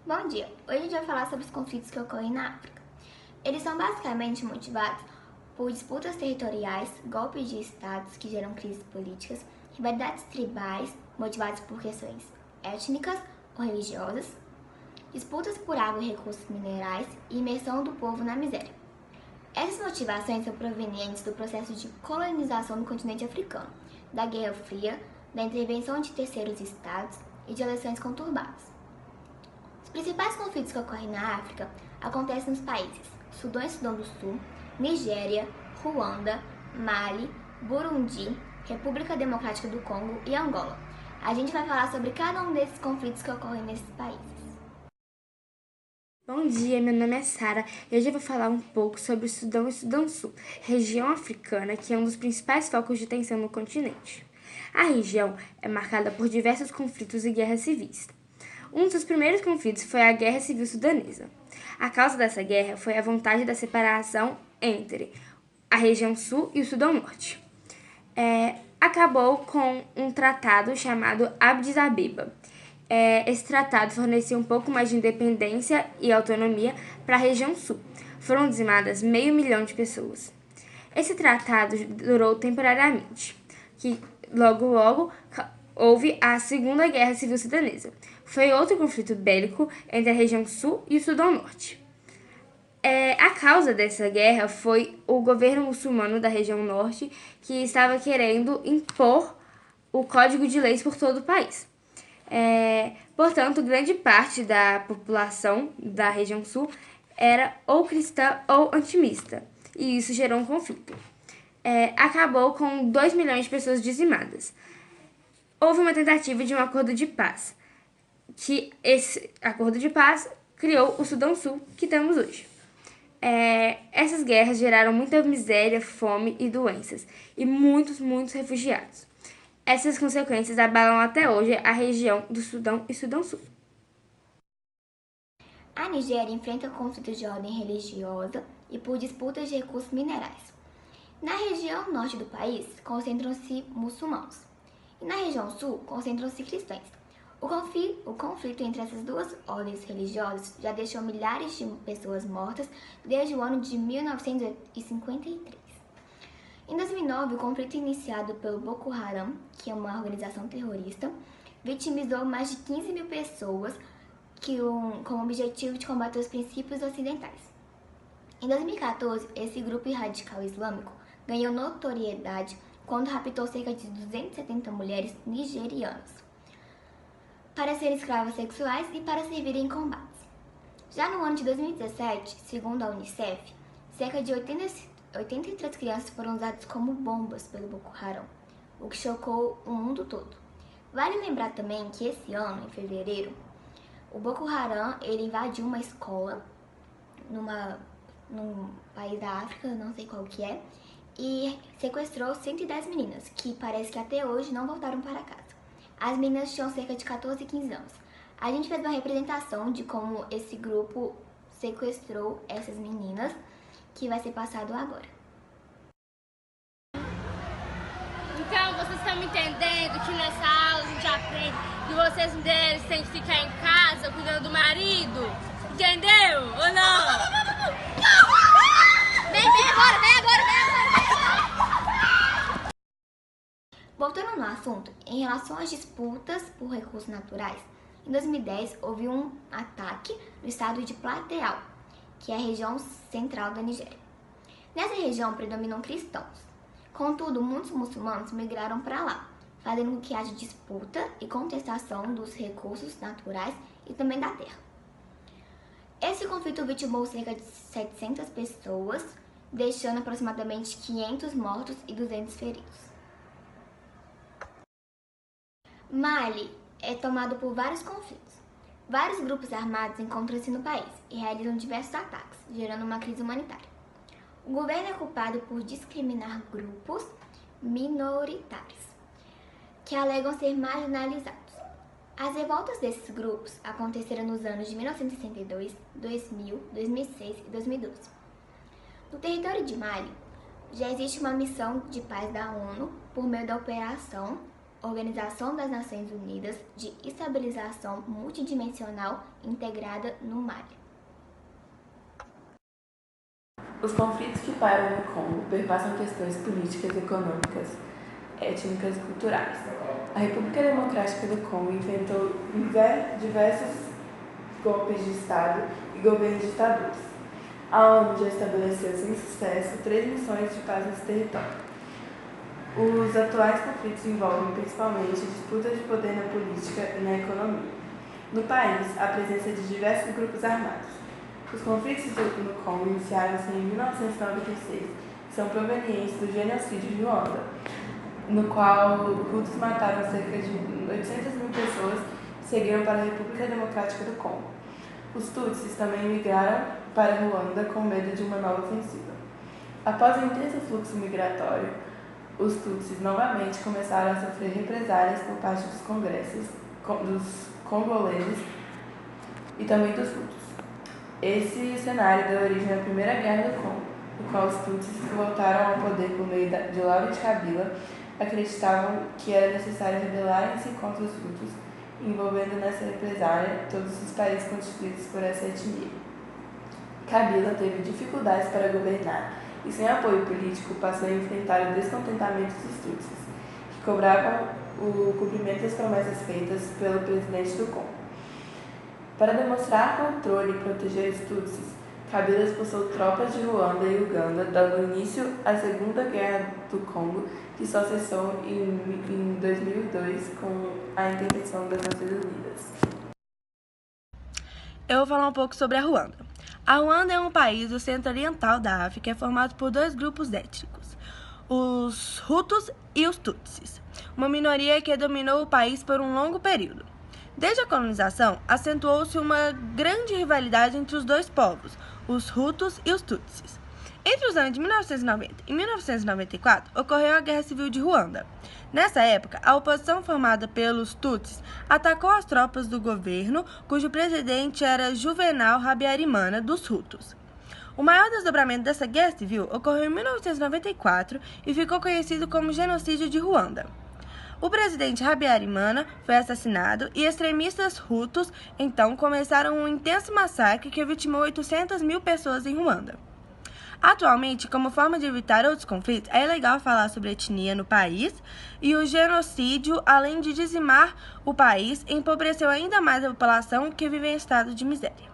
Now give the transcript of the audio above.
Bom dia! Hoje a gente vai falar sobre os conflitos que ocorrem na África. Eles são basicamente motivados por disputas territoriais, golpes de estados que geram crises políticas, rivalidades tribais motivadas por questões étnicas ou religiosas, disputas por água e recursos minerais e imersão do povo na miséria. Essas motivações são provenientes do processo de colonização do continente africano, da Guerra Fria, da intervenção de terceiros estados e de eleições conturbadas. Os principais conflitos que ocorrem na África acontecem nos países Sudão e Sudão do Sul, Nigéria, Ruanda, Mali, Burundi, República Democrática do Congo e Angola. A gente vai falar sobre cada um desses conflitos que ocorrem nesses países. Bom dia, meu nome é Sara e hoje eu vou falar um pouco sobre o Sudão e Sudão Sul, região africana que é um dos principais focos de tensão no continente. A região é marcada por diversos conflitos e guerras civis. Um dos primeiros conflitos foi a Guerra Civil Sudanesa. A causa dessa guerra foi a vontade da separação entre a região sul e o Sudão Norte. Acabou com um tratado chamado Addis Abeba. Esse tratado fornecia um pouco mais de independência e autonomia para a região sul. Foram dizimadas 500 mil de pessoas. Esse tratado durou temporariamente, que logo houve a Segunda Guerra Civil Sudanesa. Foi outro conflito bélico entre a região sul e o Sudão Norte. A causa dessa guerra foi o governo muçulmano da região norte, que estava querendo impor o Código de Leis por todo o país. Portanto, grande parte da população da região sul era ou cristã ou antimista, e isso gerou um conflito. Acabou com 2 milhões de pessoas dizimadas. Houve uma tentativa de um acordo de paz, que esse acordo de paz criou o Sudão Sul que temos hoje. Essas guerras geraram muita miséria, fome e doenças, e muitos refugiados. Essas consequências abalam até hoje a região do Sudão e Sudão Sul. A Nigéria enfrenta conflitos de ordem religiosa e por disputas de recursos minerais. Na região norte do país, concentram-se muçulmanos, e na região sul, concentram-se cristãos. O conflito entre essas duas ordens religiosas já deixou milhares de pessoas mortas desde o ano de 1953. Em 2009, o conflito iniciado pelo Boko Haram, que é uma organização terrorista, vitimizou mais de 15 mil pessoas com o objetivo de combater os princípios ocidentais. Em 2014, esse grupo radical islâmico ganhou notoriedade quando raptou cerca de 270 mulheres nigerianas para serem escravas sexuais e para servirem em combates. Já no ano de 2017, segundo a Unicef, cerca de 83 crianças foram usadas como bombas pelo Boko Haram, o que chocou o mundo todo. Vale lembrar também que esse ano, em fevereiro, o Boko Haram ele invadiu uma escola num país da África, não sei qual que é, e sequestrou 110 meninas, que parece que até hoje não voltaram para casa. As meninas tinham cerca de 14 e 15 anos. A gente fez uma representação de como esse grupo sequestrou essas meninas, que vai ser passado agora. Então, vocês estão me entendendo que nessa aula a gente aprende que vocês mulheres têm que ficar em casa cuidando do marido? Entendeu? Ou não? Vem agora! Voltando no assunto, em relação às disputas por recursos naturais, em 2010 houve um ataque no estado de Plateau, que é a região central da Nigéria. Nessa região predominam cristãos. Contudo, muitos muçulmanos migraram para lá, fazendo com que haja disputa e contestação dos recursos naturais e também da terra. Esse conflito vitimou cerca de 700 pessoas, deixando aproximadamente 500 mortos e 200 feridos. Mali é tomado por vários conflitos. Vários grupos armados encontram-se no país e realizam diversos ataques, gerando uma crise humanitária. O governo é culpado por discriminar grupos minoritários, que alegam ser marginalizados. As revoltas desses grupos aconteceram nos anos de 1962, 2000, 2006 e 2012. No território de Mali, já existe uma missão de paz da ONU por meio da Operação Organização das Nações Unidas de Estabilização Multidimensional Integrada no Mali. Os conflitos que pairam no Congo perpassam questões políticas, econômicas, étnicas e culturais. A República Democrática do Congo enfrentou diversos golpes de Estado e governos ditadores. A ONU já estabeleceu sem sucesso 3 missões de paz nesse território. Os atuais conflitos envolvem principalmente disputas de poder na política e na economia. No país, há a presença de diversos grupos armados. Os conflitos no Congo iniciaram-se em 1996 e são provenientes do genocídio de Ruanda, no qual Hutus mataram cerca de 800 mil pessoas e seguiram para a República Democrática do Congo. Os Tutsis também migraram para Ruanda com medo de uma nova ofensiva. Após o intenso fluxo migratório, os Tutsis novamente começaram a sofrer represálias por parte dos congoleses e também dos Hutus. Esse cenário deu origem à Primeira Guerra do Congo, no qual os Tutsis voltaram ao poder por meio de Laurent Kabila, acreditavam que era necessário rebelarem-se contra os Hutus, envolvendo nessa represália todos os países constituídos por essa etnia. Kabila teve dificuldades para governar e, sem apoio político, passou a enfrentar o descontentamento dos Tutsis, que cobravam o cumprimento das promessas feitas pelo presidente do Congo. Para demonstrar controle e proteger os Tutsis, Kabila expulsou tropas de Ruanda e Uganda, dando início à Segunda Guerra do Congo, que só cessou em 2002 com a intervenção das Nações Unidas. Eu vou falar um pouco sobre a Ruanda. A Ruanda é um país do centro-oriental da África, formado por 2 grupos étnicos, os Hutus e os Tutsis, uma minoria que dominou o país por um longo período. Desde a colonização, acentuou-se uma grande rivalidade entre os 2 povos, os Hutus e os Tutsis. Entre os anos de 1990 e 1994, ocorreu a Guerra Civil de Ruanda. Nessa época, a oposição formada pelos Tutsis atacou as tropas do governo, cujo presidente era Juvenal Habyarimana, dos Hutus. O maior desdobramento dessa guerra civil ocorreu em 1994 e ficou conhecido como Genocídio de Ruanda. O presidente Habyarimana foi assassinado e extremistas hutus então começaram um intenso massacre que vitimou 800 mil pessoas em Ruanda. Atualmente, como forma de evitar outros conflitos, é ilegal falar sobre etnia no país e o genocídio, além de dizimar o país, empobreceu ainda mais a população que vive em estado de miséria.